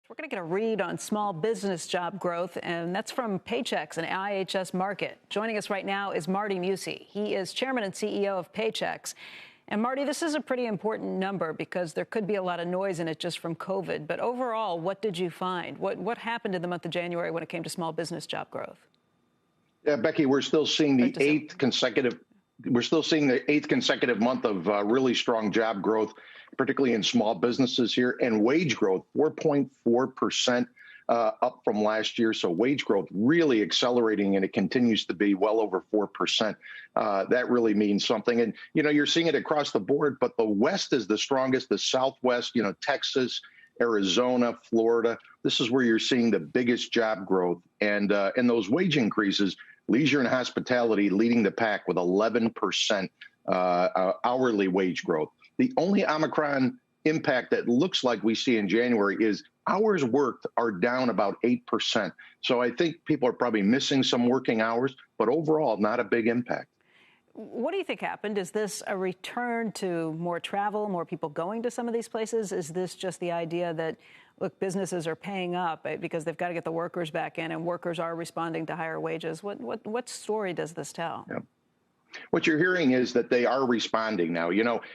We're going to get a read on small business job growth, and that's from Paychex, an IHS market. Joining us right now is Marty Musi. He is chairman and CEO of Paychex. And Marty, this is a pretty important number because there could be a lot of noise in it just from COVID. But overall, what did you find? What happened in the month of January when it came to small business job growth? Yeah, Becky, we're still seeing the eighth consecutive month of really strong job growth, particularly in small businesses here, and wage growth, 4.4% up from last year. So wage growth really accelerating, and it continues to be well over 4%. That really means something. And, you're seeing it across the board, but the West is the strongest, the Southwest, Texas, Arizona, Florida. This is where you're seeing the biggest job growth. And those wage increases, leisure and hospitality leading the pack with 11% hourly wage growth. The only Omicron impact that looks like we see in January is hours worked are down about 8%. So I think people are probably missing some working hours, but overall, not a big impact. What do you think happened? Is this a return to more travel, more people going to some of these places? Is this just the idea that, look, businesses are paying up because they've got to get the workers back in, and workers are responding to higher wages? What story does this tell? Yeah. What you're hearing is that they are responding now.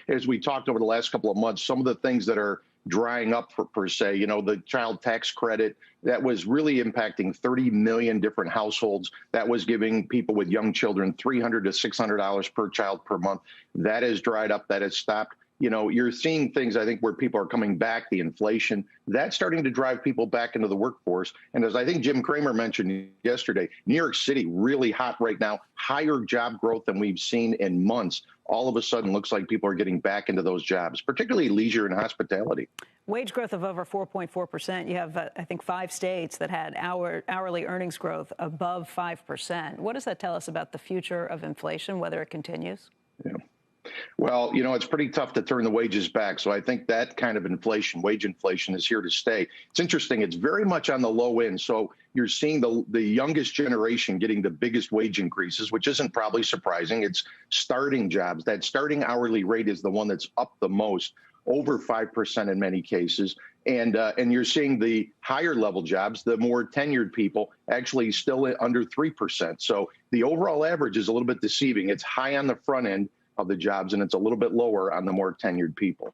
As we talked over the last couple of months, some of the things that are drying up, per se, the child tax credit, that was really impacting 30 million different households. That was giving people with young children $300 to $600 per child per month. That has dried up. That has stopped. You're seeing things, I think, where people are coming back, the inflation, that's starting to drive people back into the workforce. And as I think Jim Cramer mentioned yesterday, New York City really hot right now, higher job growth than we've seen in months. All of a sudden, looks like people are getting back into those jobs, particularly leisure and hospitality. Wage growth of over 4.4%. You have, I think, 5 states that had hourly earnings growth above 5%. What does that tell us about the future of inflation, whether it continues? Yeah. Well, it's pretty tough to turn the wages back. So I think that kind of inflation, wage inflation, is here to stay. It's interesting. It's very much on the low end. So you're seeing the youngest generation getting the biggest wage increases, which isn't probably surprising. It's starting jobs. That starting hourly rate is the one that's up the most, over 5% in many cases. And you're seeing the higher level jobs, the more tenured people, actually still under 3%. So the overall average is a little bit deceiving. It's high on the front end of the jobs, and it's a little bit lower on the more tenured people.